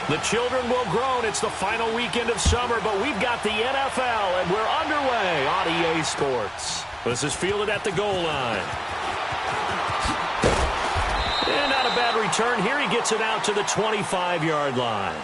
The children will groan. It's the final weekend of summer, but we've got the NFL, and we're underway on EA Sports. This is fielded at the goal line. And not a bad return here. He gets it out to the 25-yard line.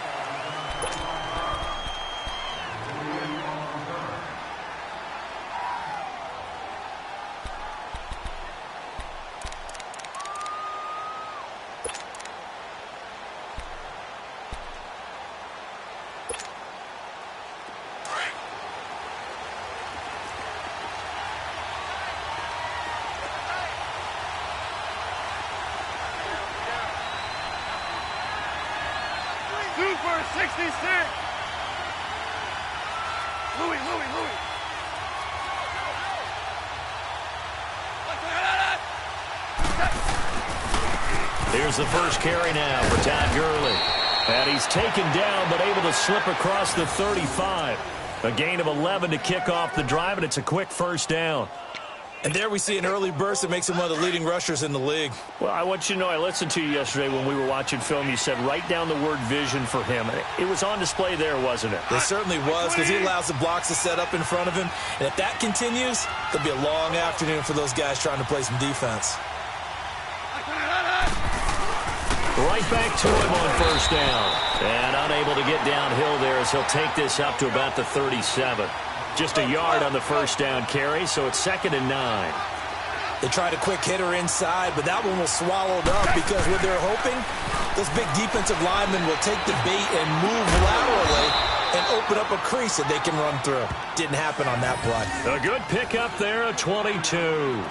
Super 66. Louis. Here's the first carry now for Todd Gurley. And he's taken down, but able to slip across the 35. A gain of 11 to kick off the drive, and it's a quick first down. And there we see an early burst that makes him one of the leading rushers in the league. Well, I want you to know, I listened to you yesterday when we were watching film. You said write down the word vision for him. It was on display there, wasn't it? It certainly was, because he allows the blocks to set up in front of him. And if that continues, it'll be a long afternoon for those guys trying to play some defense. Right back to him on first down. And unable to get downhill there as he'll take this up to about the 37. Just a yard on the first down carry, so it's 2nd and 9. They tried a quick hitter inside, but that one was swallowed up because what they're hoping, those big defensive linemen will take the bait and move laterally and open up a crease that they can run through. Didn't happen on that play. A good pickup there, a 22.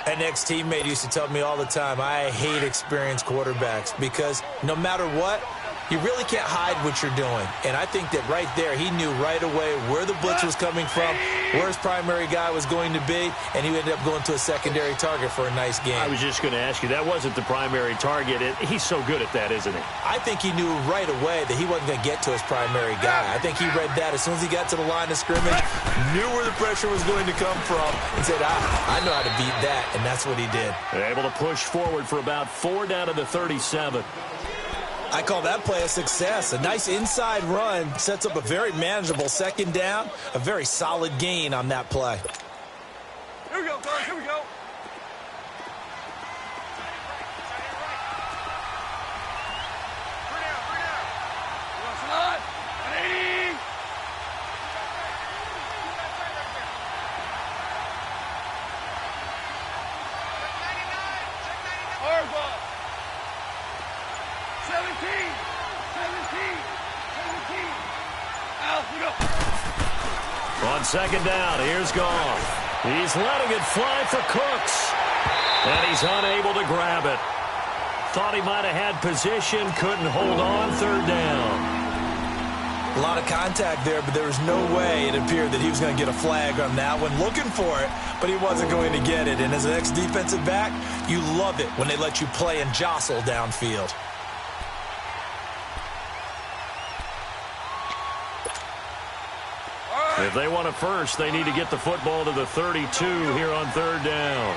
An ex-teammate used to tell me all the time, I hate experienced quarterbacks because no matter what, you really can't hide what you're doing. And I think that right there, he knew right away where the blitz was coming from, where his primary guy was going to be, and he ended up going to a secondary target for a nice game. I was just going to ask you, that wasn't the primary target. He's so good at that, isn't he? I think he knew right away that he wasn't going to get to his primary guy. I think he read that as soon as he got to the line of scrimmage, knew where the pressure was going to come from, and said, I know how to beat that, and that's what he did. They're able to push forward for about 4 down to the 37. I call that play a success. A nice inside run sets up a very manageable second down, a very solid gain on that play. Here we go, guys. Here we go. Bring out. 180. Hard ball. 17. Out, we go. On second down, here's Goff. He's letting it fly for Cooks. And he's unable to grab it. Thought he might have had position, couldn't hold on, 3rd down. A lot of contact there, but there was no way it appeared that he was going to get a flag on that one. Looking for it, but he wasn't going to get it. And as an ex-defensive back, you love it when they let you play and jostle downfield. If they want a first, they need to get the football to the 32 here on 3rd down.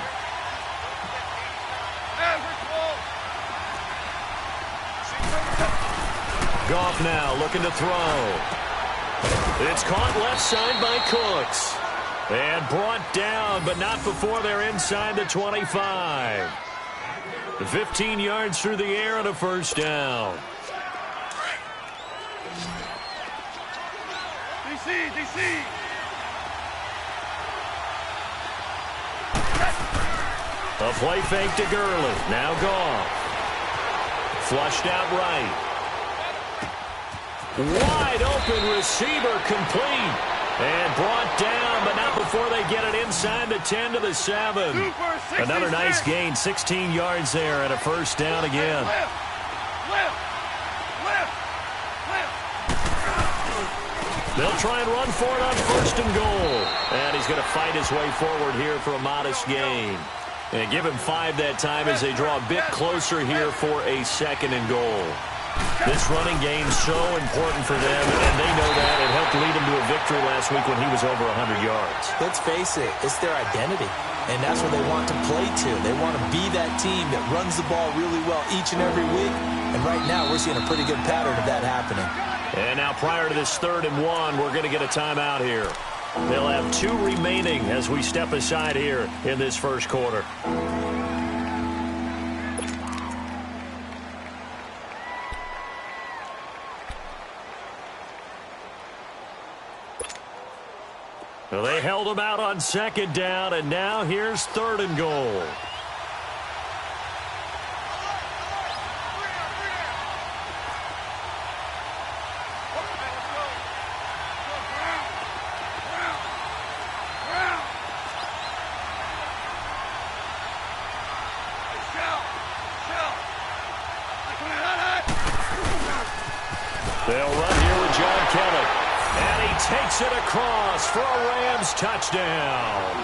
Goff now looking to throw. It's caught left side by Cooks. And brought down, but not before they're inside the 25. 15 yards through the air and a first down. DC. A play fake to Gurley. Now Goff. Flushed out right. Wide open receiver complete. And brought down, but not before they get it inside the 10 to the 7. Another nice gain, 16 yards there and a first down again. Left. They'll try and run for it on 1st and goal. And he's going to fight his way forward here for a modest gain. And give him 5 that time as they draw a bit closer here for a 2nd and goal. This running game's so important for them, and they know that. It helped lead them to a victory last week when he was over 100 yards. Let's face it, it's their identity, and that's what they want to play to. They want to be that team that runs the ball really well each and every week, and right now we're seeing a pretty good pattern of that happening. And now prior to this 3rd and 1, we're going to get a timeout here. They'll have 2 remaining as we step aside here in this first quarter. Well, they held him out on 2nd down, and now here's 3rd and goal. They'll run here with John Kelly. And he takes it across for a Rams touchdown.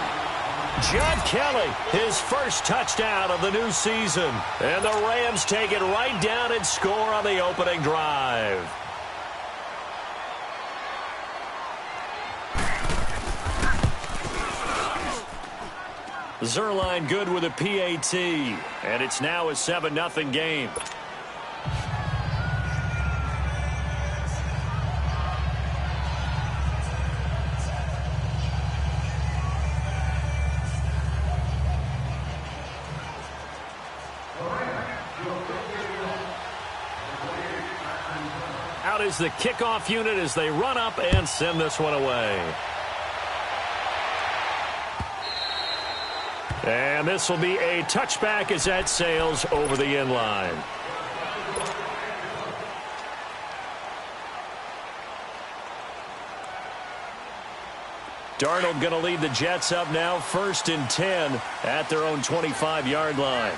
John Kelly, his first touchdown of the new season. And the Rams take it right down and score on the opening drive. Zerline good with a PAT. And it's now a 7-0 game. Out is the kickoff unit as they run up and send this one away. And this will be a touchback as that sails over the end line. Darnold going to lead the Jets up now, 1st and 10 at their own 25-yard line.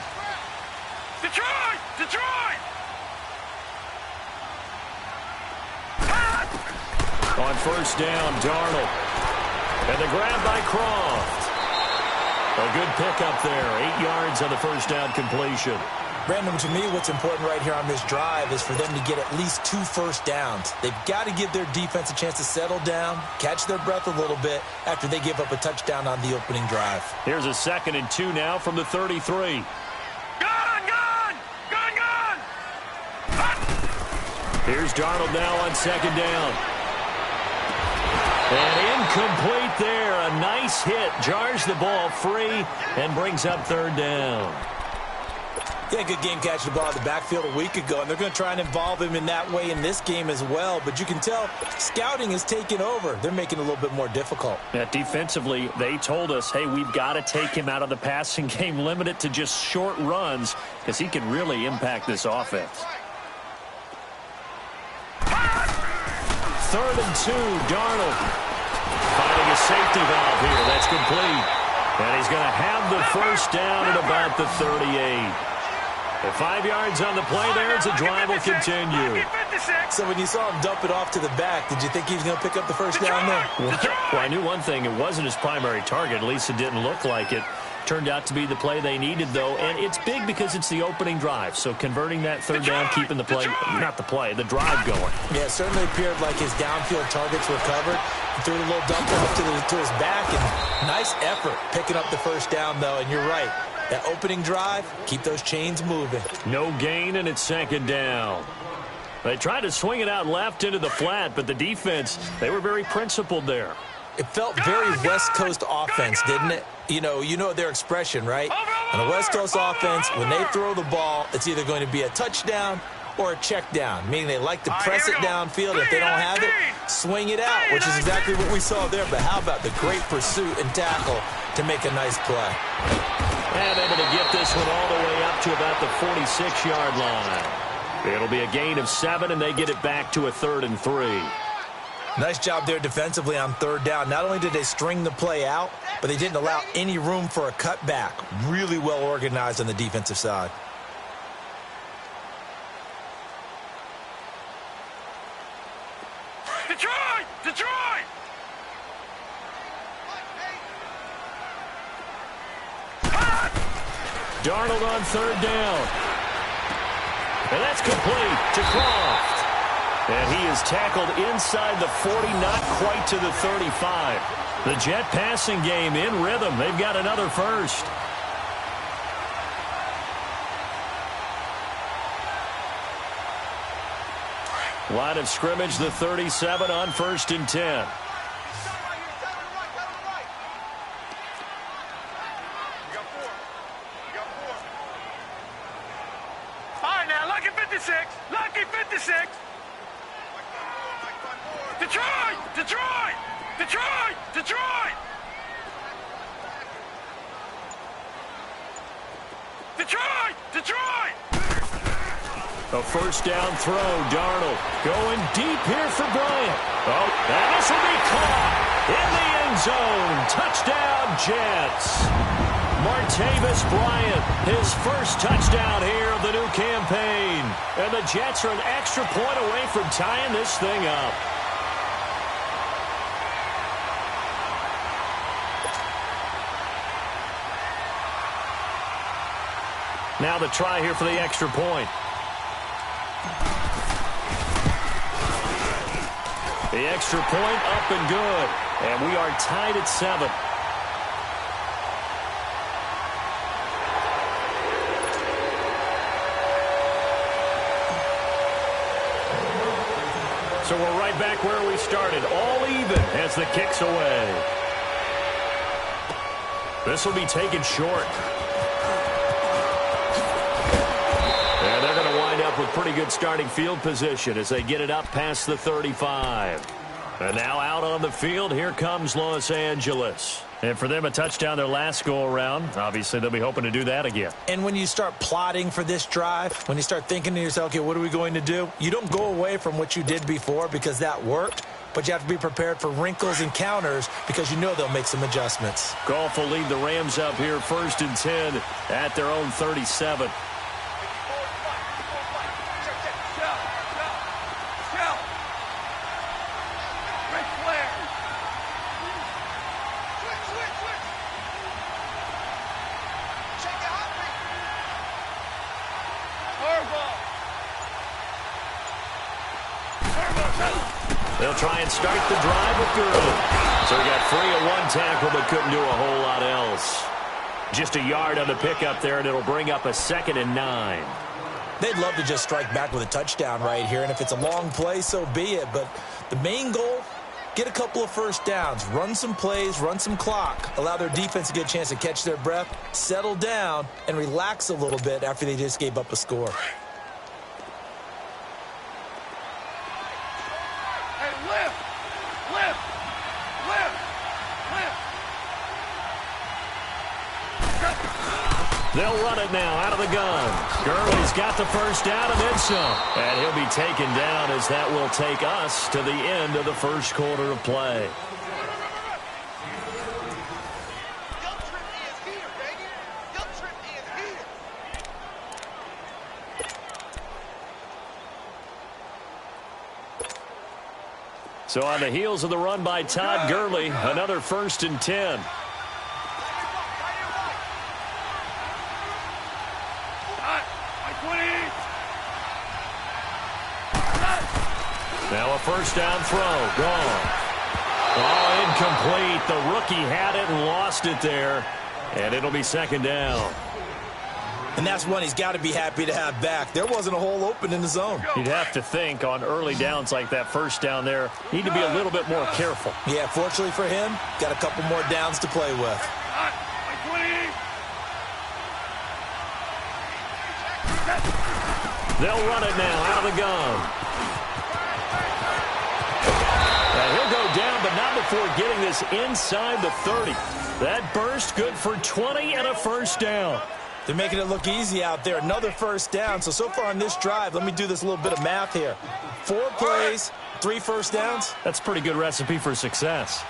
Detroit! Detroit! On 1st down, Darnold. And the grab by Croft. A good pickup there. 8 yards on the 1st down completion. Brandon, to me, what's important right here on this drive is for them to get at least 2 first downs. They've got to give their defense a chance to settle down, catch their breath a little bit after they give up a touchdown on the opening drive. Here's a 2nd and 2 now from the 33. Here's Darnold now on 2nd down. And incomplete there. A nice hit. Jars the ball free and brings up 3rd down. Yeah, good game catching the ball in the backfield a week ago, and they're going to try and involve him in that way in this game as well. But you can tell scouting is taking over. They're making it a little bit more difficult. Yeah, defensively, they told us, hey, we've got to take him out of the passing game, limit it to just short runs because he can really impact this offense. 3rd and 2, Darnold finding a safety valve here. That's complete. And he's going to have the 1st down at about the 38. At 5 yards on the play there, as the drive will continue. So when you saw him dump it off to the back, did you think he was going to pick up the 1st down there? Well, I knew one thing. It wasn't his primary target. At least it didn't look like it. Turned out to be the play they needed, though, and it's big because it's the opening drive. So converting that 3rd down, keeping the play, not the play, the drive going. Yeah, it certainly appeared like his downfield targets were covered. He threw a little dump off to his back, and nice effort picking up the 1st down, though, and you're right. That opening drive, keep those chains moving. No gain, and it's 2nd down. They tried to swing it out left into the flat, but the defense, they were very principled there. It felt very West Coast offense, didn't it? You know their expression, right? On a West Coast offense, when they throw the ball, it's either going to be a touchdown or a check down, meaning they like to press it downfield. If they don't have it, swing it out, which is exactly what we saw there. But how about the great pursuit and tackle to make a nice play? And able to get this one all the way up to about the 46-yard line. It'll be a gain of 7, and they get it back to a 3rd and 3. Nice job there defensively on 3rd down. Not only did they string the play out, but they didn't allow any room for a cutback. Really well organized on the defensive side. Detroit! Detroit! Darnold on 3rd down. And that's complete to Croft. And he is tackled inside the 40, not quite to the 35. The Jet passing game in rhythm. They've got another first. Line of scrimmage, the 37 on 1st and 10. All right, now, lucky 56. Lucky 56. Detroit! Detroit! Detroit! Detroit! Detroit! Detroit! A first down throw, Darnold going deep here for Bryant. Oh, and this will be caught in the end zone. Touchdown, Jets. Martavis Bryant, his first touchdown here of the new campaign. And the Jets are an extra point away from tying this thing up. Now the try here for the extra point. The extra point up and good. And we are tied at 7. So we're right back where we started. All even as the kick's away. This will be taken short. And they're going to wind up with pretty good starting field position as they get it up past the 35. And now out on the field, here comes Los Angeles. And for them, a touchdown their last go-around. Obviously, they'll be hoping to do that again. And when you start plotting for this drive, when you start thinking to yourself, okay, what are we going to do? You don't go away from what you did before because that worked, but you have to be prepared for wrinkles and counters because you know they'll make some adjustments. Goff will lead the Rams up here 1st and 10 at their own 37. They'll try and start the drive with Gurley. So he got free of one tackle but couldn't do a whole lot else. Just a yard on the pickup there, and it'll bring up a 2nd and 9. They'd love to just strike back with a touchdown right here, and if it's a long play, so be it. But the main goal, get a couple of first downs, run some plays, run some clock, allow their defense to get a chance to catch their breath, settle down, and relax a little bit after they just gave up a score. They'll run it now out of the gun. Gurley's got the first down and then some. And he'll be taken down as that will take us to the end of the first quarter of play. So on the heels of the run by Todd Gurley, another 1st and 10. Now a first down throw. Gone. Oh, incomplete. The rookie had it and lost it there. And it'll be 2nd down. And that's one he's got to be happy to have back. There wasn't a hole open in the zone. You'd have to think on early downs like that first down there, need to be a little bit more careful. Yeah, fortunately for him, got a couple more downs to play with. They'll run it now out of the gun. And he'll go down, but not before getting this inside the 30. That burst good for 20 and a first down. They're making it look easy out there. Another first down. So far on this drive, let me do this little bit of math here. 4 plays, 3 first downs. That's a pretty good recipe for success.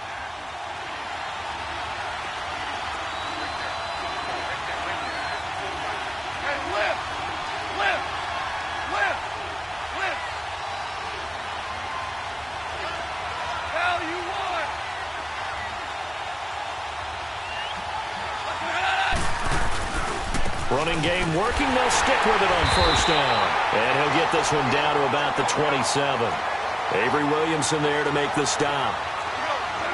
Running game working. They'll stick with it on first down. And he'll get this one down to about the 27. Avery Williamson there to make the stop.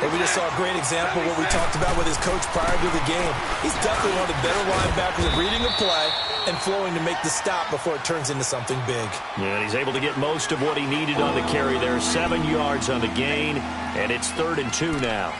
And we just saw a great example of what we talked about with his coach prior to the game. He's definitely one of the better linebackers at reading a play and flowing to make the stop before it turns into something big. Yeah, and he's able to get most of what he needed on the carry there. 7 yards on the gain, and it's 3rd and 2 now.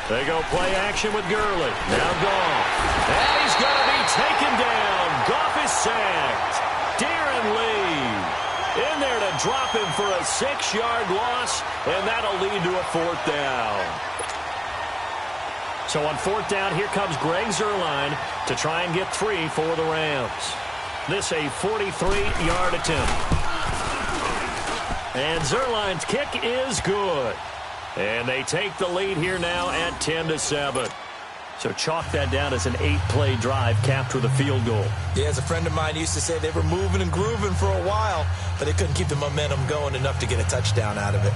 They go play action with Gurley. Now Goff. And he's going to be taken down. Goff is sacked. Darren Lee in there to drop him for a 6-yard loss, and that'll lead to a 4th down. So on 4th down, here comes Greg Zuerlein to try and get 3 for the Rams. This a 43-yard attempt. And Zuerlein's kick is good. And they take the lead here now at 10-7. So chalk that down as an 8-play drive capped with a field goal. Yeah, as a friend of mine used to say, they were moving and grooving for a while, but they couldn't keep the momentum going enough to get a touchdown out of it.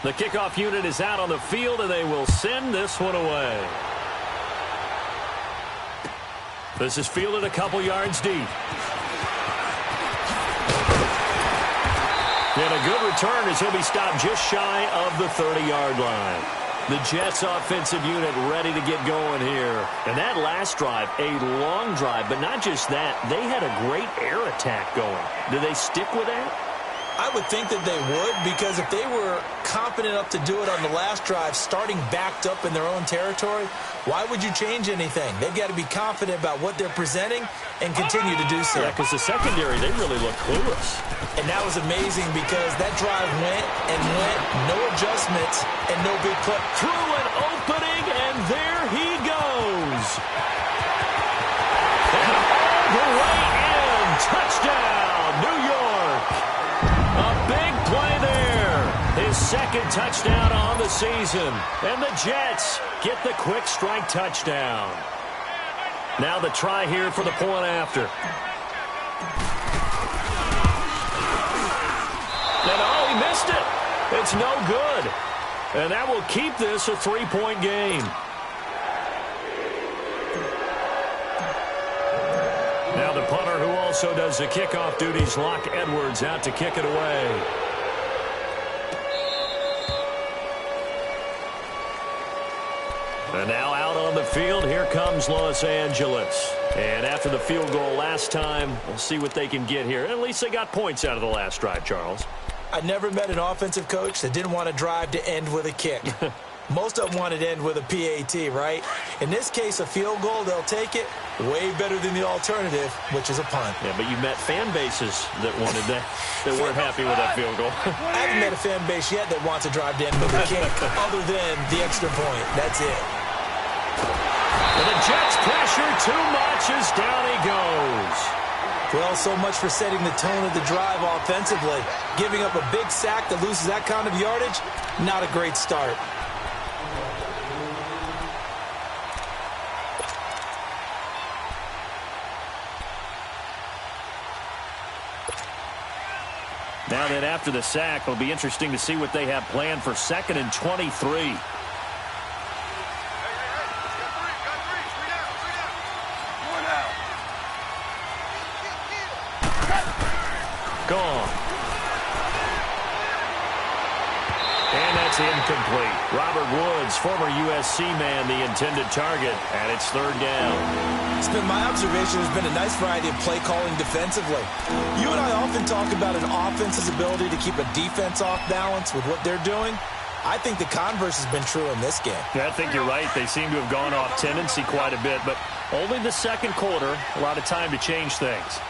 The kickoff unit is out on the field, and they will send this one away. This is fielded a couple yards deep. And a good return as he'll be stopped just shy of the 30-yard line. The Jets offensive unit ready to get going here. And that last drive, a long drive, but not just that. They had a great air attack going. Do they stick with that? I would think that they would, because if they were confident enough to do it on the last drive, starting backed up in their own territory, why would you change anything? They've got to be confident about what they're presenting and continue to do so. Yeah, because the secondary, they really look clueless. And that was amazing because that drive went and went, no adjustments, and no big play. Through an opening, and there he goes. And all the way in. Touchdown, New York. A big play there. His 2nd touchdown on the season. And the Jets get the quick strike touchdown. Now the try here for the point after. And oh, he missed it. It's no good. And that will keep this a 3-point game. Now the punter, who also does the kickoff duties, Locke Edwards, out to kick it away. And now out on the field, here comes Los Angeles. And after the field goal last time, we'll see what they can get here. At least they got points out of the last drive, Charles. I never met an offensive coach that didn't want to drive to end with a kick. Most of them wanted to end with a PAT, right? In this case, a field goal, they'll take it. Way better than the alternative, which is a punt. Yeah, but you met fan bases that wanted that, that weren't happy with that field goal. I haven't met a fan base yet that wants to drive to end with a kick other than the extra point. That's it. And the Jets pressure too much as down he goes. Well, so much for setting the tone of the drive offensively. Giving up a big sack that loses that kind of yardage, not a great start. Now that after the sack, it'll be interesting to see what they have planned for 2nd and 23. Gone. And that's incomplete. Robert Woods, former USC man, the intended target, and it's 3rd down. It's been my observation there's been a nice variety of play calling defensively. You and I often talk about an offense's ability to keep a defense off balance with what they're doing. I think the converse has been true in this game. Yeah, I think you're right. They seem to have gone off tendency quite a bit, but only the second quarter, a lot of time to change things.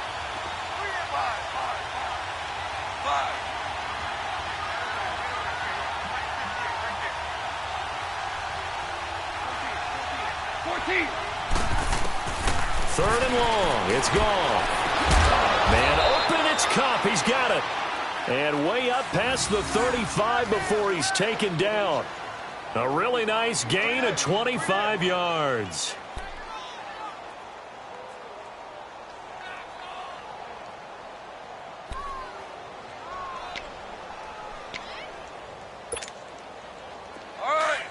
Third and long. It's gone. Man open. It's Kupp. He's got it. And way up past the 35 before he's taken down. A really nice gain of 25 yards.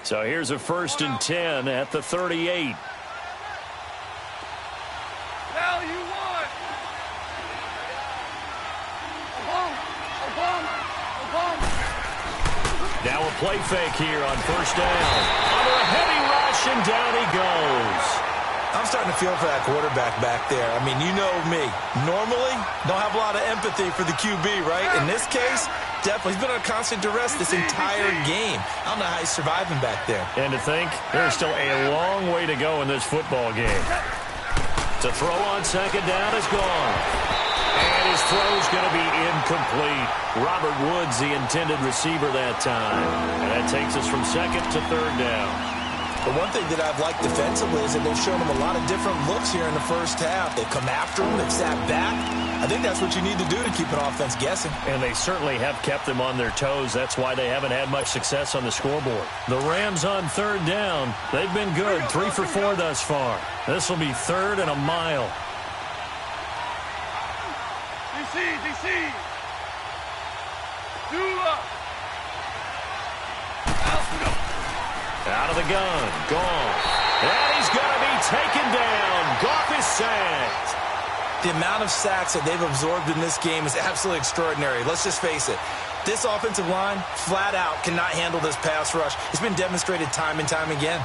So here's a 1st and 10 at the 38. Now a play fake here on 1st down. Under a heavy rush, and down he goes. I'm starting to feel for that quarterback back there. I mean, you know me. Normally, don't have a lot of empathy for the QB, right? In this case, definitely. He's been under constant duress this entire game. I don't know how he's surviving back there. And to think, there's still a long way to go in this football game. To throw on 2nd down is gone. And his throw's going to be incomplete. Robert Woods, the intended receiver that time. And that takes us from 2nd to 3rd down. The one thing that I've liked defensively is that they've shown him a lot of different looks here in the first half. They've come after him. They've sat back. I think that's what you need to do to keep an offense guessing. And they certainly have kept them on their toes. That's why they haven't had much success on the scoreboard. The Rams on 3rd down. They've been good. 3 for 4 thus far. This will be 3rd and a mile. DC. Out of the gun. Gone. And he's going to be taken down. Goff is sacked. The amount of sacks that they've absorbed in this game is absolutely extraordinary. Let's just face it. This offensive line, flat out, cannot handle this pass rush. It's been demonstrated time and time again.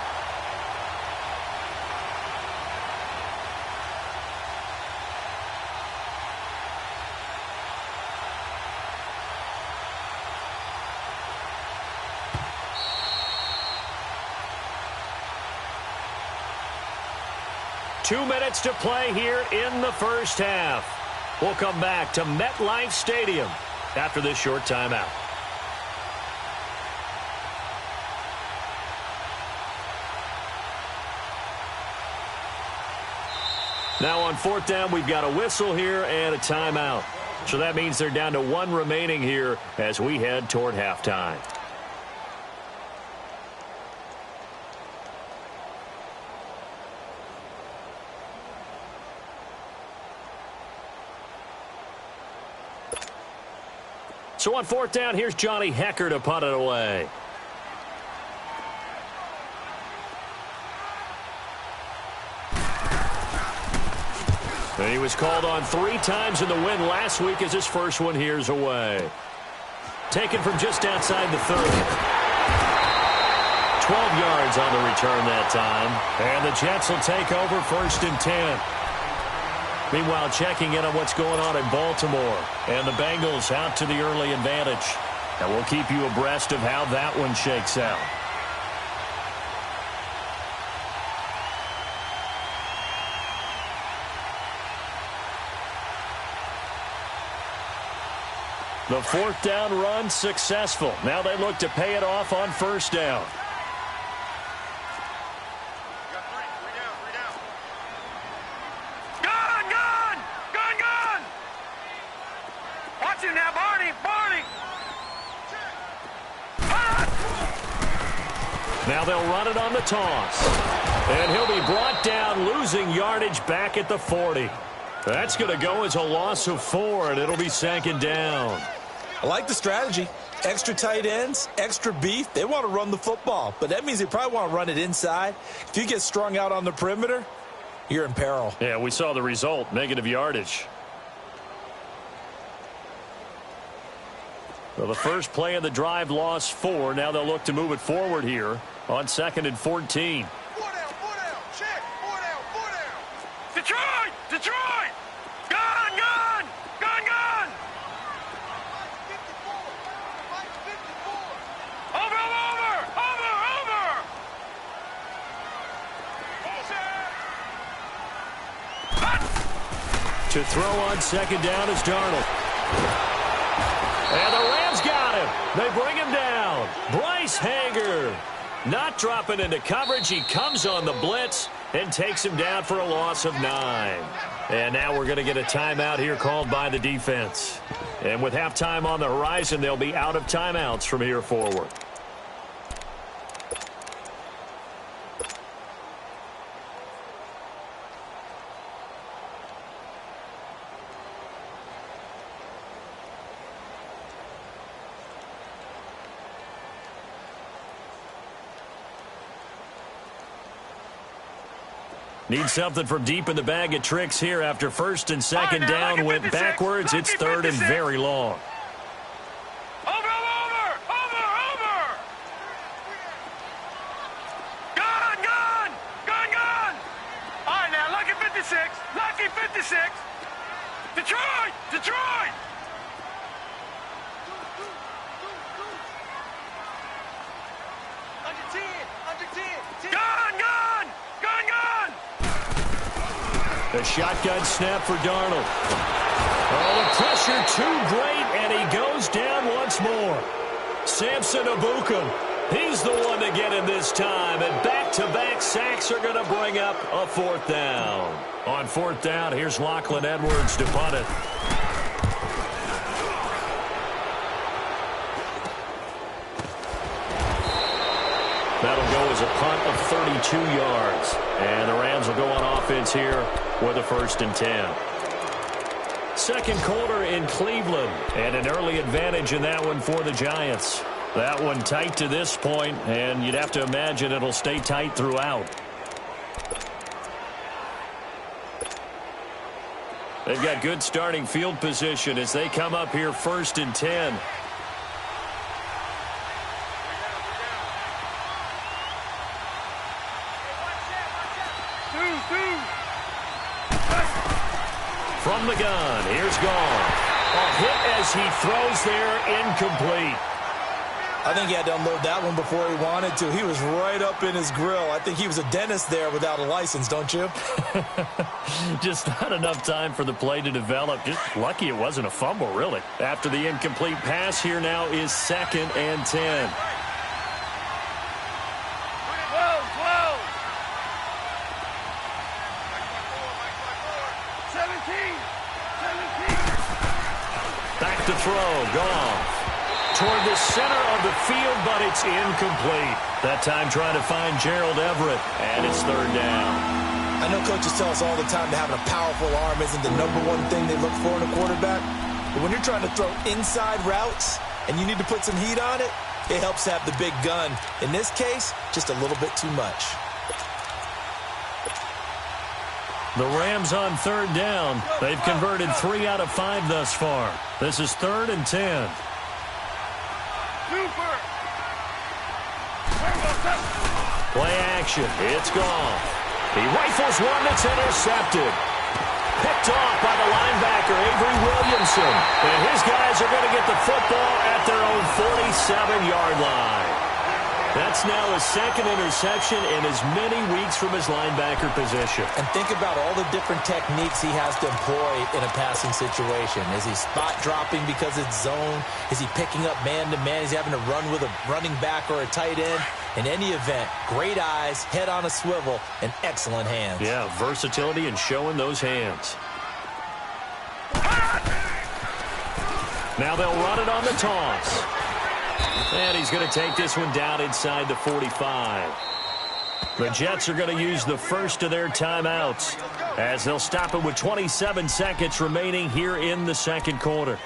Two minutes to play here in the first half. We'll come back to MetLife Stadium after this short timeout. Now on 4th down, we've got a whistle here and a timeout. So that means they're down to 1 remaining here as we head toward halftime. So on 4th down, here's Johnny Hecker to punt it away. And he was called on 3 times in the win last week as his first one here's away. Taken from just outside the 30. 12 yards on the return that time. And the Jets will take over 1st and 10. Meanwhile, checking in on what's going on in Baltimore. And the Bengals out to the early advantage. And we'll keep you abreast of how that one shakes out. The 4th down run successful. Now they look to pay it off on 1st down. Now they'll run it on the toss. And he'll be brought down, losing yardage back at the 40. That's going to go as a loss of 4, and it'll be 2nd down. I like the strategy. Extra tight ends, extra beef. They want to run the football, but that means they probably want to run it inside. If you get strung out on the perimeter, you're in peril. Yeah, we saw the result, negative yardage. Well, the first play of the drive lost 4. Now they'll look to move it forward here on 2nd and 14. Check. 4 down. Detroit! Gun! Over! To throw on second down is Darnold. And the Rams got him. They bring him down. Bryce Hager not dropping into coverage. He comes on the blitz and takes him down for a loss of 9. And now we're going to get a timeout here called by the defense. And with halftime on the horizon, they'll be out of timeouts from here forward. Need something from deep in the bag of tricks here after first and second down went backwards. It's third and very long. Over! Gone! All right, now, lucky 56. Detroit! Under 10. Gone! A shotgun snap for Darnold. Oh, the pressure too great, and he goes down once more. Samson Ebukam, he's the one to get him this time, and back-to-back sacks are going to bring up a fourth down. On fourth down, here's Lachlan Edwards to punt it. That'll go as a punt of 32 yards. And the Rams will go on offense here with a first and 10. Second quarter in Cleveland, and an early advantage in that one for the Giants. That one tight to this point, and you'd have to imagine it'll stay tight throughout. They've got good starting field position as they come up here first and 10. From the gun, here's Gone. A hit as he throws there, incomplete. I think he had to unload that one before he wanted to. He was right up in his grill. I think he was a dentist there without a license, don't you? Just not enough time for the play to develop. Just lucky it wasn't a fumble, really. After the incomplete pass, here now is second and 10. Back to throw, Goff. Toward the center of the field, but it's incomplete. That time trying to find Gerald Everett, and it's third down. I know coaches tell us all the time that having a powerful arm isn't the #1 thing they look for in a quarterback. But when you're trying to throw inside routes and you need to put some heat on it, it helps to have the big gun. In this case, just a little bit too much. The Rams on third down. They've converted 3 out of 5 thus far. This is third and 10. Play action. It's Goff. He rifles one that's intercepted. Picked off by the linebacker, Avery Williamson. And his guys are going to get the football at their own 47-yard line. That's now his second interception in as many weeks from his linebacker position. And think about all the different techniques he has to employ in a passing situation. Is he spot dropping because it's zone? Is he picking up man-to-man? Is he having to run with a running back or a tight end? In any event, great eyes, head on a swivel, and excellent hands. Yeah, versatility and showing those hands. Now they'll run it on the toss. And he's going to take this one down inside the 45. The Jets are going to use the first of their timeouts as they'll stop it with 27 seconds remaining here in the second quarter.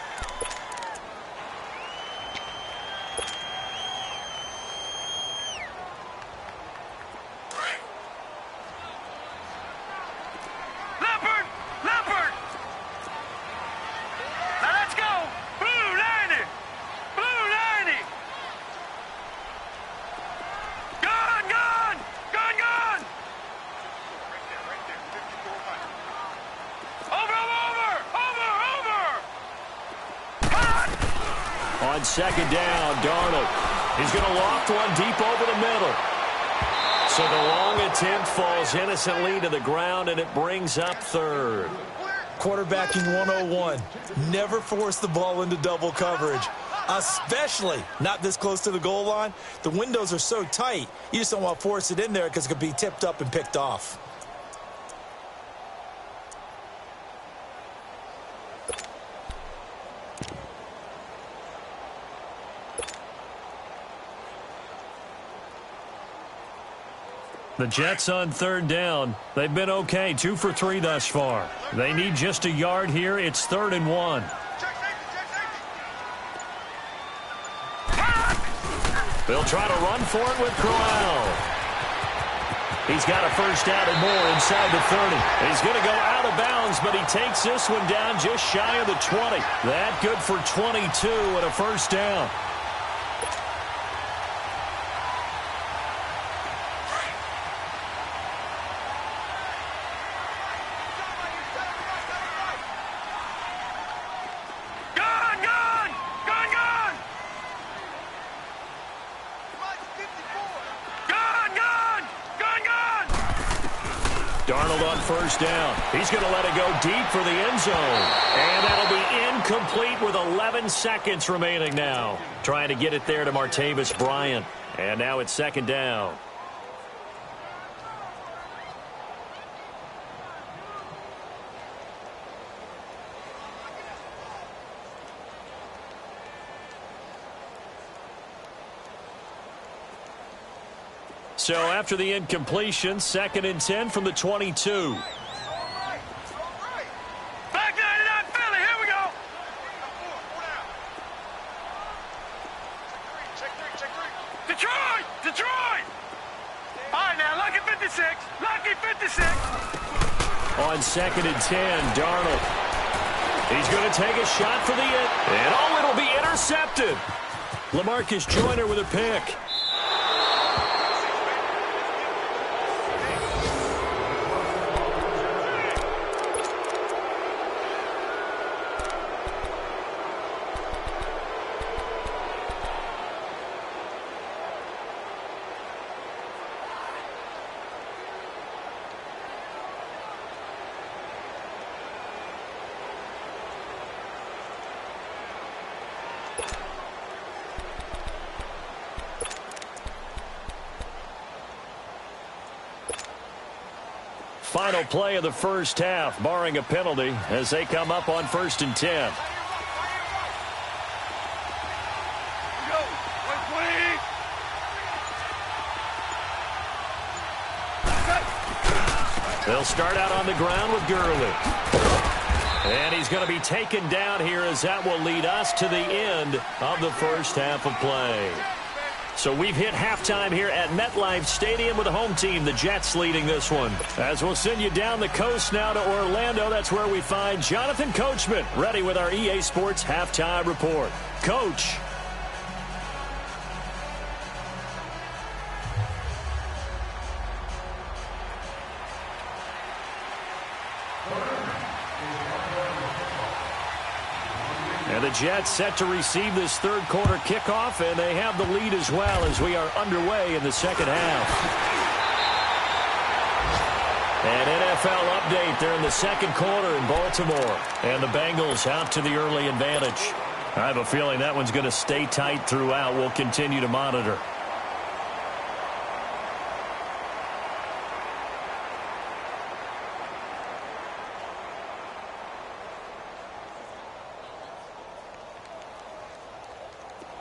On second down, Darnold. He's going to loft one deep over the middle. So the long attempt falls innocently to the ground, and it brings up third. Quarterbacking 101. Never force the ball into double coverage, especially not this close to the goal line. The windows are so tight, you just don't want to force it in there because it could be tipped up and picked off. The Jets on third down. They've been okay, 2 for 3 thus far. They need just a yard here. It's 3rd and 1. They'll try to run for it with Crowell. He's got a first down and more inside the 30. He's going to go out of bounds, but he takes this one down just shy of the 20. That good for 22 and a first down. Darnold on first down. He's going to let it go deep for the end zone. And that'll be incomplete with 11 seconds remaining now. Trying to get it there to Martavis Bryant. And now it's 2nd down. So after the incompletion, 2nd and 10 from the 22. Back 99 Philly, here we go. Detroit. All right, now, lucky 56. Lucky 56. On 2nd and 10, Darnold. He's going to take a shot for the end. And oh, it'll be intercepted. LaMarcus Joyner with a pick. Final play of the first half, barring a penalty, as they come up on 1st and 10. They'll start out on the ground with Gurley. And he's going to be taken down here, as that will lead us to the end of the first half of play. So we've hit halftime here at MetLife Stadium with the home team, the Jets, leading this one. As we'll send you down the coast now to Orlando, that's where we find Jonathan Coachman, ready with our EA Sports halftime report. Coach. And the Jets set to receive this third quarter kickoff, and they have the lead as well as we are underway in the second half. An NFL update there in the second quarter in Baltimore. And the Bengals out to the early advantage. I have a feeling that one's going to stay tight throughout. We'll continue to monitor.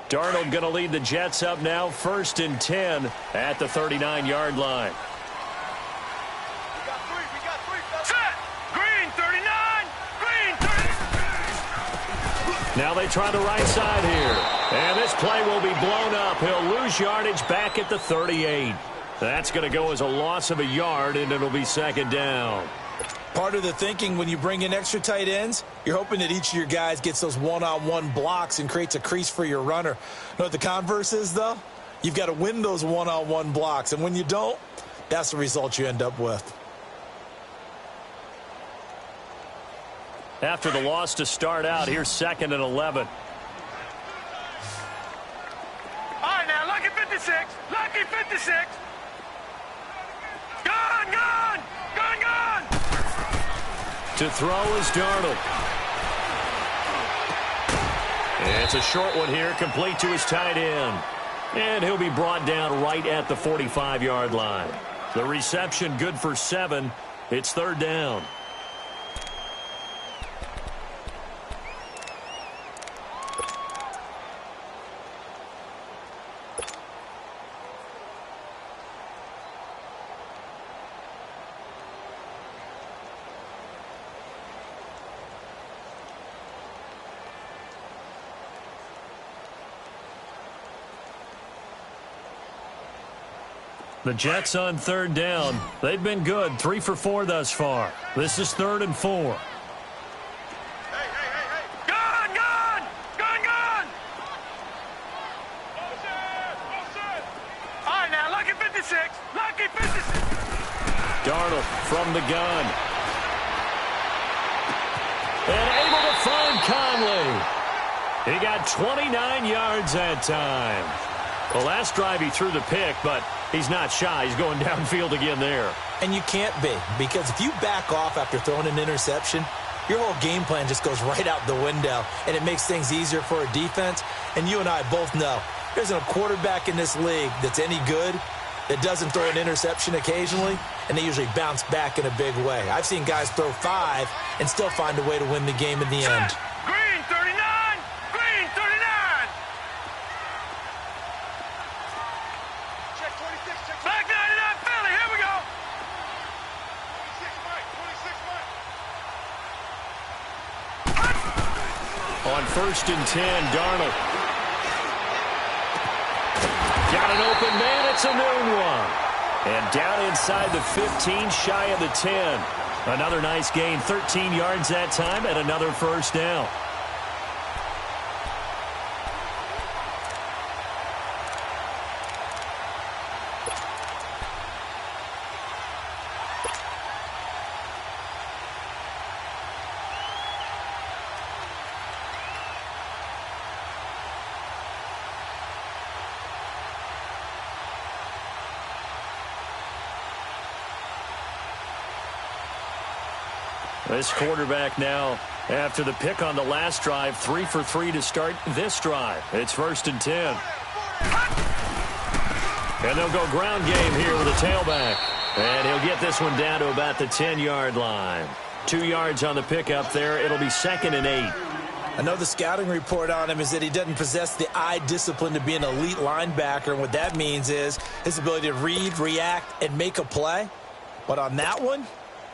Darnold going to lead the Jets up now, 1st and 10 at the 39-yard line. We got three. Set. Green, 39. Green, 30. Now they try the right side here. And this play will be blown up. He'll lose yardage back at the 38. That's going to go as a loss of a yard, and it'll be 2nd down. Part of the thinking when you bring in extra tight ends, you're hoping that each of your guys gets those one-on-one blocks and creates a crease for your runner. You know what the converse is, though? You've got to win those one-on-one blocks, and when you don't, that's the result you end up with. After the loss to start out, here's 2nd and 11. All right, now, lucky 56. Lucky 56. Gone. To throw is Darnold. It's a short one here, complete to his tight end. And he'll be brought down right at the 45-yard line. The reception good for 7. It's third down. The Jets on third down. They've been good, 3 for 4 thus far. This is 3rd and 4. Hey! Gun! All right, now, lucky 56. Lucky 56. Darnold from the gun. And able to find Conley. He got 29 yards that time. The last drive he threw the pick, but he's not shy. He's going downfield again there. And you can't be, because if you back off after throwing an interception, your whole game plan just goes right out the window, and it makes things easier for a defense. And you and I both know there isn't a quarterback in this league that's any good that doesn't throw an interception occasionally, and they usually bounce back in a big way. I've seen guys throw 5 and still find a way to win the game in the end. Green 39. Green 39. Check 26. Black 99 Philly. Here we go. 26 Mike. On 1st and 10, Darnold. Got an open man. It's a noon one. And down inside the 15, shy of the 10. Another nice gain, 13 yards that time, and another first down. This quarterback now, after the pick on the last drive, 3 for 3 to start this drive. It's 1st and 10. And they'll go ground game here with a tailback. And he'll get this one down to about the 10-yard line. 2 yards on the pickup there. It'll be 2nd and 8. I know the scouting report on him is that he doesn't possess the eye discipline to be an elite linebacker. And what that means is his ability to read, react, and make a play. But on that one,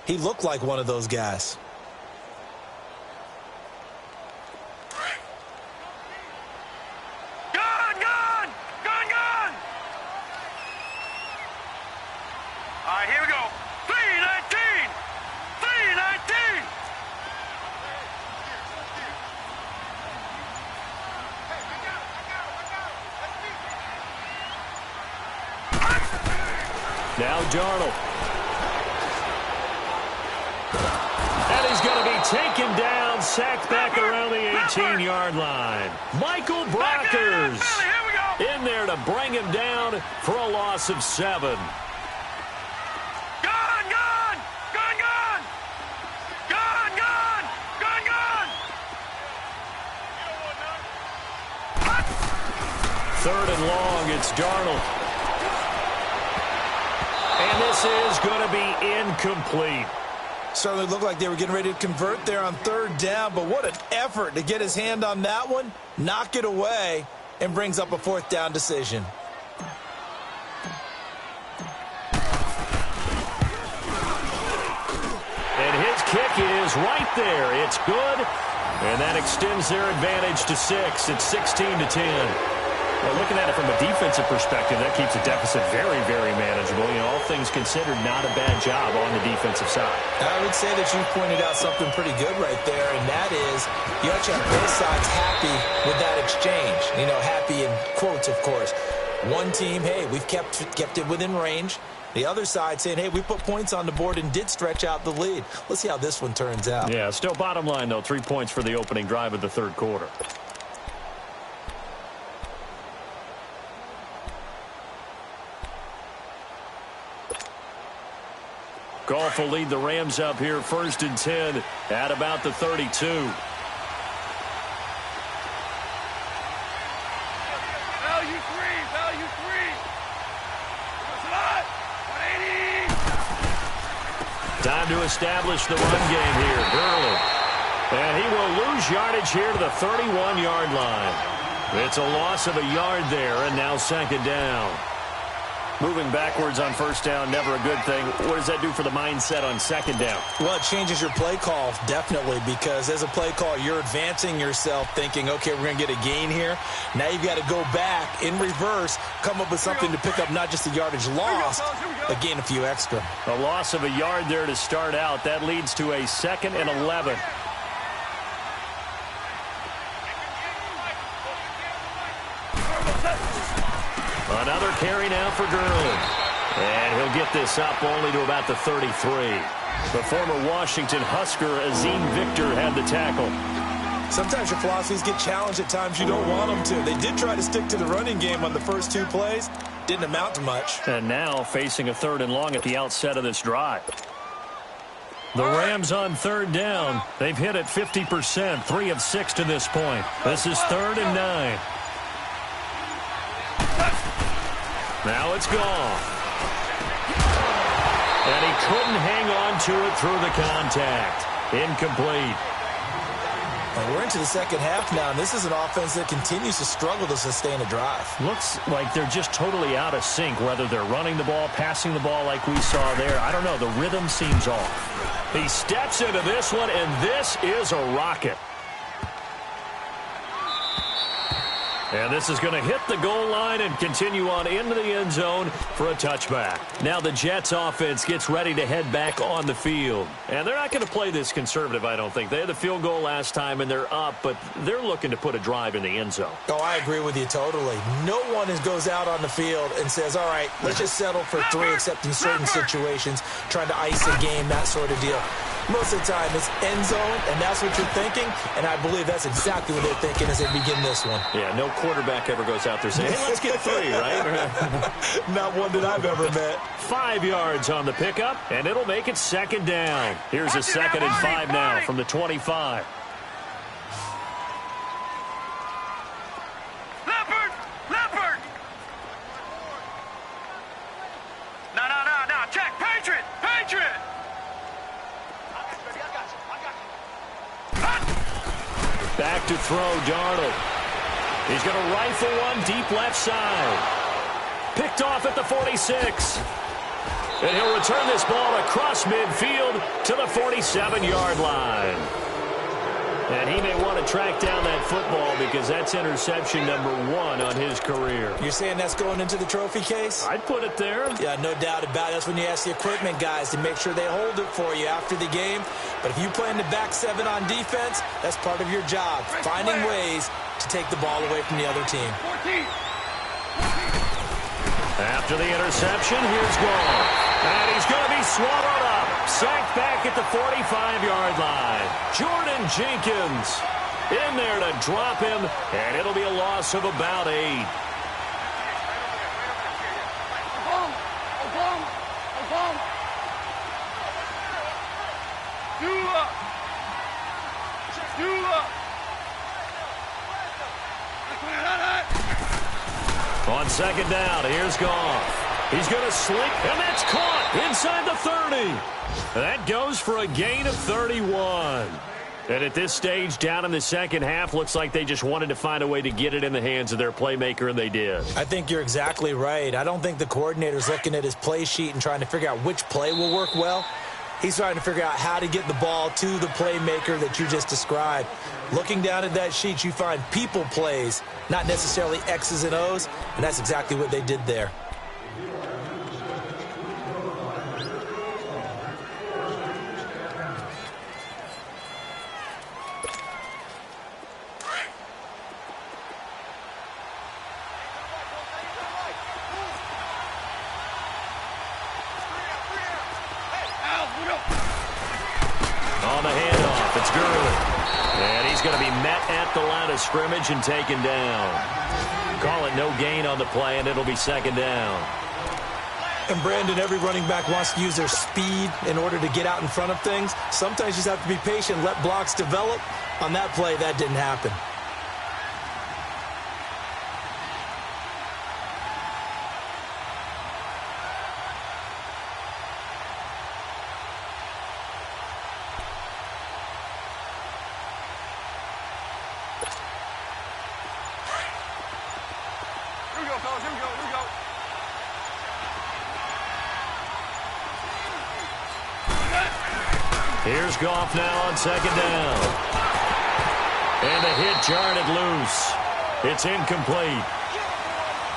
he looked like one of those guys. Gun! All right, here we go. 319. 319. Now Darnold. And he's going to be taken down, sacked back around the 18-yard line. Michael Brockers in there to bring him down for a loss of 7. Third and long, it's Darnold. And this is going to be incomplete. Certainly looked like they were getting ready to convert there on 3rd down, but what an effort to get his hand on that one, knock it away, and brings up a 4th down decision. And his kick is right there. It's good, and that extends their advantage to 6. It's 16-10. Well, looking at it from a defensive perspective, that keeps the deficit very, very manageable. You know, all things considered, not a bad job on the defensive side. I would say that you pointed out something pretty good right there, and that is you actually have both sides happy with that exchange. You know, happy in quotes, of course. One team, hey, we've kept it within range. The other side saying, hey, we put points on the board and did stretch out the lead. Let's see how this one turns out. Yeah, still bottom line, though, 3 points for the opening drive of the 3rd quarter. Goff will lead the Rams up here 1st and 10 at about the 32. Value three. Slot. 180. Time to establish the run game here. Gurley. And he will lose yardage here to the 31-yard line. It's a loss of a yard there, and now 2nd down. Moving backwards on 1st down, never a good thing. What does that do for the mindset on 2nd down? Well, it changes your play call, definitely, because as a play call, you're advancing yourself thinking, okay, we're going to get a gain here. Now you've got to go back in reverse, come up with something to pick up not just the yardage lost, but gain a few extra. A loss of a yard there to start out. That leads to a 2nd and 11. Another carry now for Gurley. And he'll get this up only to about the 33. The former Washington Husker, Azim Victor, had the tackle. Sometimes your philosophies get challenged at times you don't want them to. They did try to stick to the running game on the first 2 plays. Didn't amount to much. And now facing a 3rd and long at the outset of this drive. The Rams on 3rd down. They've hit it 50%, 3 of 6 to this point. This is 3rd and 9. Now it's gone. And he couldn't hang on to it through the contact. Incomplete. And we're into the 2nd half now, and this is an offense that continues to struggle to sustain a drive. Looks like they're just totally out of sync, whether they're running the ball, passing the ball like we saw there. I don't know. The rhythm seems off. He steps into this one, and this is a rocket. And this is going to hit the goal line and continue on into the end zone for a touchback. Now the Jets offense gets ready to head back on the field. And they're not going to play this conservative, I don't think. They had the field goal last time, and they're up, but they're looking to put a drive in the end zone. Oh, I agree with you totally. No one goes out on the field and says, all right, let's just settle for 3, except in certain situations, trying to ice a game, that sort of deal. Most of the time, it's end zone, and that's what you're thinking, and I believe that's exactly what they're thinking as they begin this one. Yeah, no quarterback ever goes out there saying, hey, let's get 3, right? Not one that I've ever met. 5 yards on the pickup, and it'll make it 2nd down. Here's a 2nd and 5 now from the 25. Leopard! No, check, Patriot! Back to throw, Darnold. He's going to rifle one deep left side. Picked off at the 46. And he'll return this ball across midfield to the 47-yard line. And he may want to track down that football because that's interception number 1 on his career. You're saying that's going into the trophy case? I'd put it there. Yeah, no doubt about it. That's when you ask the equipment guys to make sure they hold it for you after the game. But if you play in the back 7 on defense, that's part of your job, finding ways to take the ball away from the other team. 14. After the interception, here's Goff. And he's going to be swallowed up. Sacked back at the 45-yard line. Jordan Jenkins in there to drop him, and it'll be a loss of about 8. On 2nd down, here's Goff. He's going to slink, and that's caught inside the 30. That goes for a gain of 31. And at this stage, down in the 2nd half, looks like they just wanted to find a way to get it in the hands of their playmaker, and they did. I think you're exactly right. I don't think the coordinator's looking at his play sheet and trying to figure out which play will work well. He's trying to figure out how to get the ball to the playmaker that you just described. Looking down at that sheet, you find people plays, not necessarily X's and O's, and that's exactly what they did there. On the handoff, it's Gurley. And he's going to be met at the line of scrimmage and taken down. Call it no gain on the play, and it'll be 2nd down. And Brandon, every running back wants to use their speed in order to get out in front of things. Sometimes you just have to be patient, let blocks develop. On that play, that didn't happen. Here's Goff now on second down. And a hit jarred it loose. It's incomplete.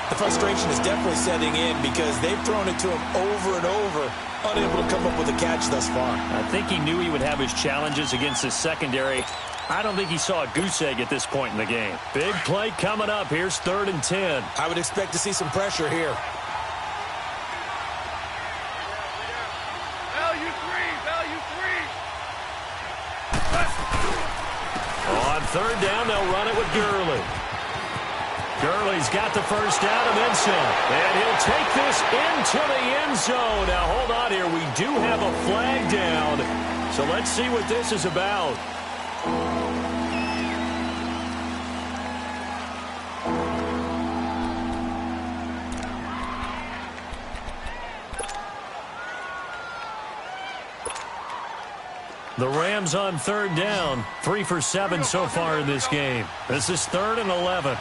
The frustration is definitely setting in because they've thrown it to him over and over, unable to come up with a catch thus far. I think he knew he would have his challenges against his secondary. I don't think he saw a goose egg at this point in the game. Big play coming up. Here's 3rd and 10. I would expect to see some pressure here. On 3rd down, they'll run it with Gurley. Gurley's got the first down and then some. And he'll take this into the end zone. Now, hold on here. We do have a flag down. So let's see what this is about. The Rams on 3rd down, 3 for 7 so far in this game. This is 3rd and 11.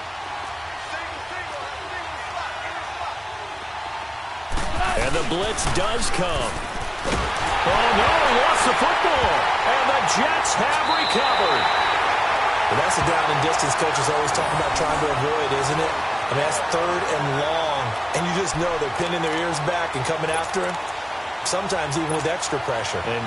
And the blitz does come. Oh, no, he lost the football. And the Jets have recovered. Well, that's a down and distance coaches always talking about trying to avoid, isn't it? I mean, that's 3rd and long. And you just know they're pinning their ears back and coming after him. Sometimes even with extra pressure. And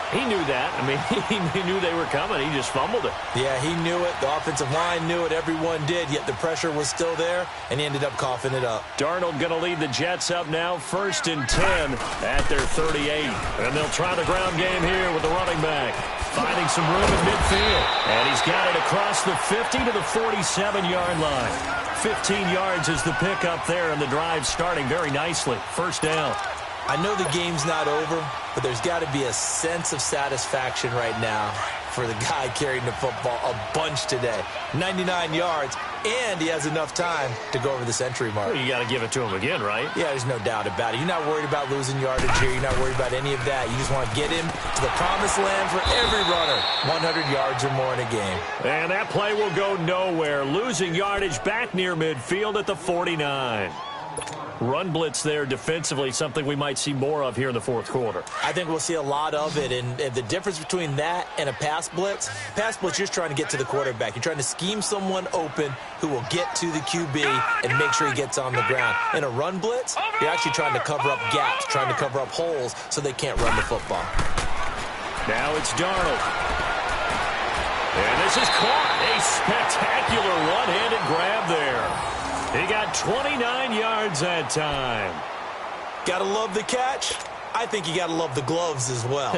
he knew that. I mean, he knew they were coming. He just fumbled it. Yeah, he knew it. The offensive line knew it. Everyone did. Yet the pressure was still there, and he ended up coughing it up. Darnold going to lead the Jets up now, 1st and 10 at their 38. And they'll try the ground game here with the running back. Finding some room in midfield. And he's got it across the 50 to the 47-yard line. 15 yards is the pickup there, and the drive starting very nicely. 1st down. I know the game's not over, but there's got to be a sense of satisfaction right now for the guy carrying the football a bunch today. 99 yards, and he has enough time to go over the century mark. Well, you got to give it to him again, right? Yeah, there's no doubt about it. You're not worried about losing yardage here. You're not worried about any of that. You just want to get him to the promised land for every runner. 100 yards or more in a game. And that play will go nowhere. Losing yardage back near midfield at the 49. Run blitz there defensively, something we might see more of here in the 4th quarter. I think we'll see a lot of it, and the difference between that and a pass blitz, you're just trying to get to the quarterback. You're trying to scheme someone open who will get to the QB and make sure he gets on the ground. In a run blitz, you're actually trying to cover up gaps, trying to cover up holes so they can't run the football. Now it's Darnold. And this is caught. A spectacular one-handed grab there. He got 29 yards that time. Gotta love the catch. I think you gotta love the gloves as well.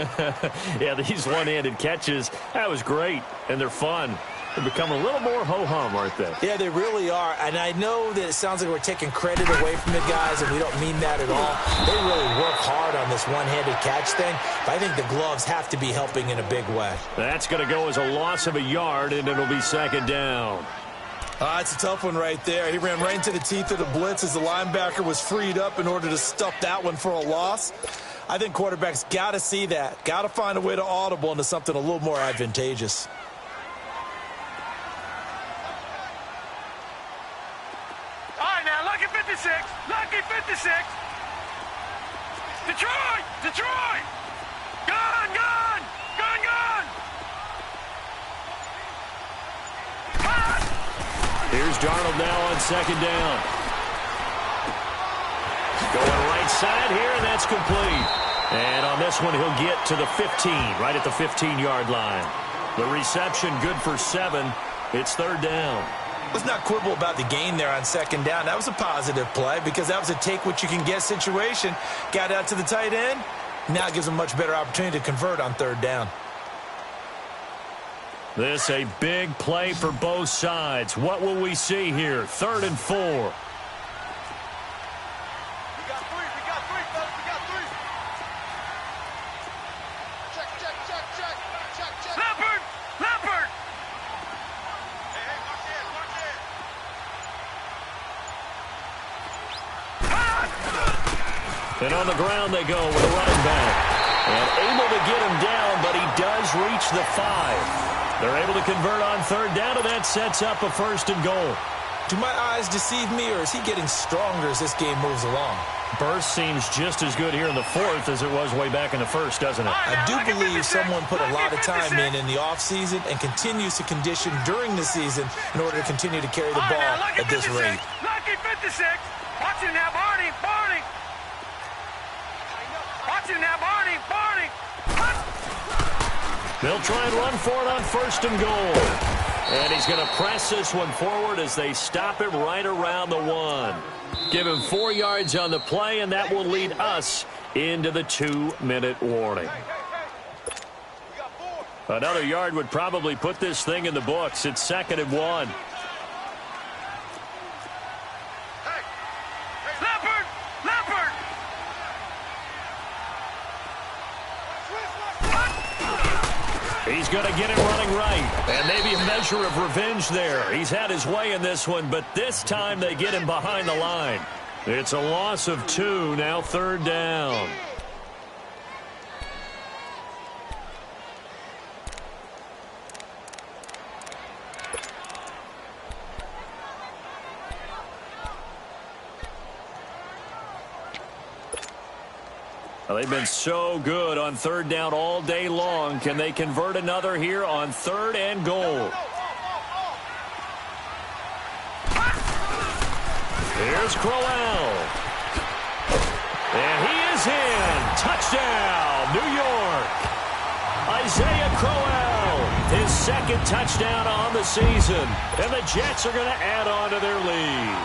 Yeah, these one-handed catches, that was great, and they're fun. They've become a little more ho-hum, aren't they? Yeah, they really are. And I know that it sounds like we're taking credit away from the guys, and we don't mean that at all. They really work hard on this one-handed catch thing, but I think the gloves have to be helping in a big way. That's going to go as a loss of a yard, and it'll be 2nd down. It's a tough one right there. He ran right into the teeth of the blitz as the linebacker was freed up in order to stuff that one for a loss. I think quarterbacks got to see that. Got to find a way to audible into something a little more advantageous. All right, now, lucky 56. Lucky 56. Detroit! Detroit! Gone, gone! Gone, gone! Here's Darnold now on 2nd down. Going right side here, and that's complete. And on this one, he'll get to the 15, right at the 15-yard line. The reception good for 7. It's 3rd down. Let's not quibble about the gain there on 2nd down. That was a positive play because that was a take-what-you-can-get situation. Got out to the tight end. Now it gives him a much better opportunity to convert on 3rd down. This a big play for both sides. What will we see here? 3rd and 4. We got three, fellas. And on the ground they go with a running back. And able to get him down, but he does reach the 5. They're able to convert on third down, and that sets up a 1st and goal. Do my eyes deceive me, or is he getting stronger as this game moves along? Burst seems just as good here in the 4th as it was way back in the 1st, doesn't it? I do believe someone put a lot of time in the offseason and continues to condition during the season in order to continue to carry the ball at this rate. Lucky 56. Watch him now, Barney. Barney. Watch him now, Barney. Barney. They'll try and run for it on 1st and goal. And he's going to press this one forward as they stop him right around the 1. Give him 4 yards on the play, and that will lead us into the 2-minute warning. Another yard would probably put this thing in the books. It's 2nd and 1. Leopard. Leopard. He's going to get it running right. And maybe a measure of revenge there. He's had his way in this one, but this time they get him behind the line. It's a loss of 2, now 3rd down. Well, they've been so good on 3rd down all day long. Can they convert another here on 3rd and goal? Here's Crowell. And he is in. Touchdown, New York. Isaiah Crowell, his 2nd touchdown on the season. And the Jets are going to add on to their lead.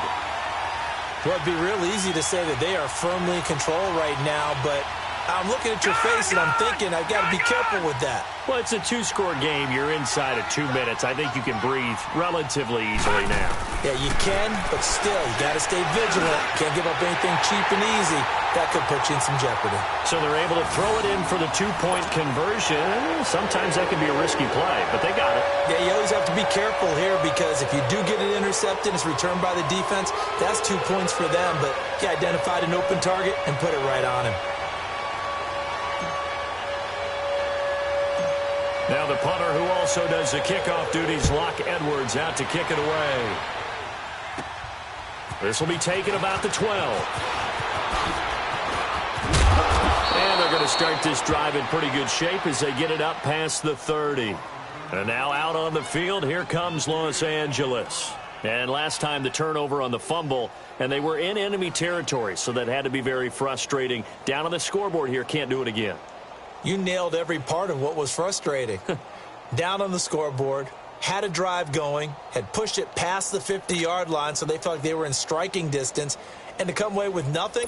Well, it'd be real easy to say that they are firmly in control right now, but I'm looking at your face and I'm thinking I've got to be careful with that. Well, it's a 2-score game. You're inside of 2 minutes. I think you can breathe relatively easily now. Yeah, you can, but still, you got to stay vigilant. Can't give up anything cheap and easy. That could put you in some jeopardy. So they're able to throw it in for the 2-point conversion. Sometimes that can be a risky play, but they got it. Yeah, you always have to be careful here because if you do get it intercepted, it's returned by the defense. That's 2 points for them, but he identified an open target and put it right on him. Now the punter who also does the kickoff duties, Locke Edwards, out to kick it away. This will be taken about the 12. And they're going to start this drive in pretty good shape as they get it up past the 30. And now out on the field, here comes Los Angeles. And last time the turnover on the fumble, and they were in enemy territory, so that had to be very frustrating. Down on the scoreboard here, can't do it again. You nailed every part of what was frustrating. Down on the scoreboard, had a drive going, had pushed it past the 50-yard line so they felt like they were in striking distance, and to come away with nothing,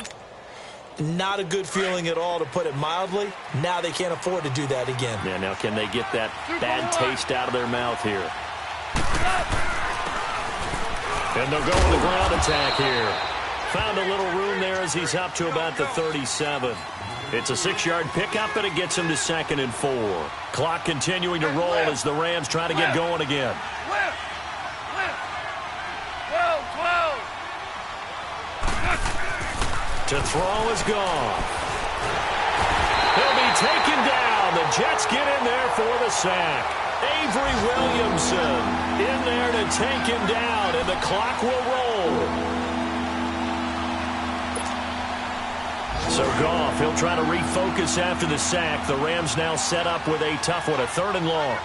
not a good feeling at all, to put it mildly. Now they can't afford to do that again. Yeah, now can they get that bad taste out of their mouth here? And they'll go with the ground attack here. Found a little room there as he's up to about the 37. It's a 6-yard pickup, and it gets him to 2nd and 4. Clock continuing to roll as the Rams try to get going again. 12. To throw is gone. He'll be taken down. The Jets get in there for the sack. Avery Williamson in there to take him down, and the clock will roll. So Goff, he'll try to refocus after the sack. The Rams now set up with a tough one, a 3rd and long.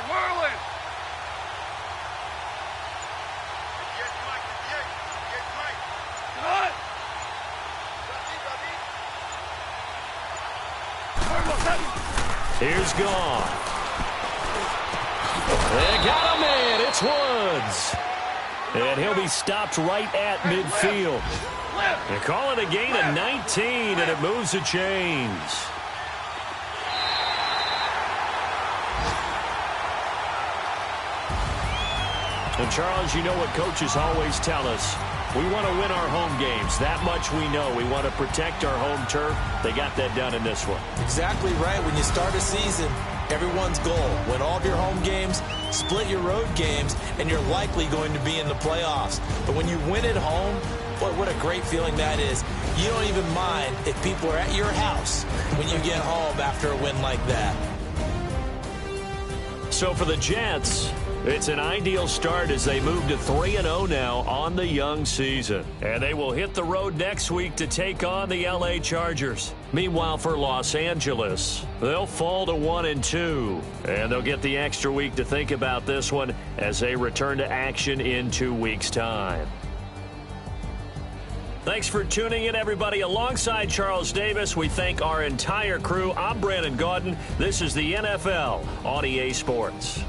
Whirling. Here's Goff. They got a man. It's Woods. And he'll be stopped right at midfield. They call it a gain of 19, and it moves the chains. And, Charles, you know what coaches always tell us. We want to win our home games. That much we know. We want to protect our home turf. They got that done in this one. Exactly right. When you start a season, everyone's goal: win all of your home games, split your road games, and you're likely going to be in the playoffs. But when you win at home, boy, what a great feeling that is. You don't even mind if people are at your house when you get home after a win like that. So for the Jets, it's an ideal start as they move to 3-0 now on the young season. And they will hit the road next week to take on the LA Chargers. Meanwhile, for Los Angeles, they'll fall to 1-2. And they'll get the extra week to think about this one as they return to action in 2 weeks' time. Thanks for tuning in, everybody. Alongside Charles Davis, we thank our entire crew. I'm Brandon Gaudin. This is the NFL on EA Sports.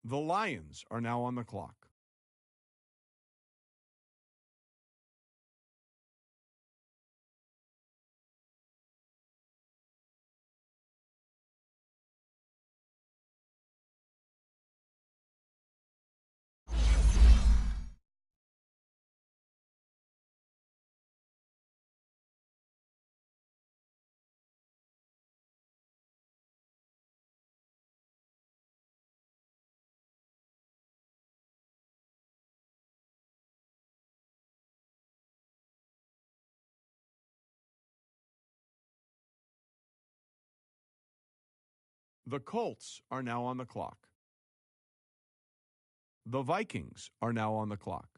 The Lions are now on the clock. The Colts are now on the clock. The Vikings are now on the clock.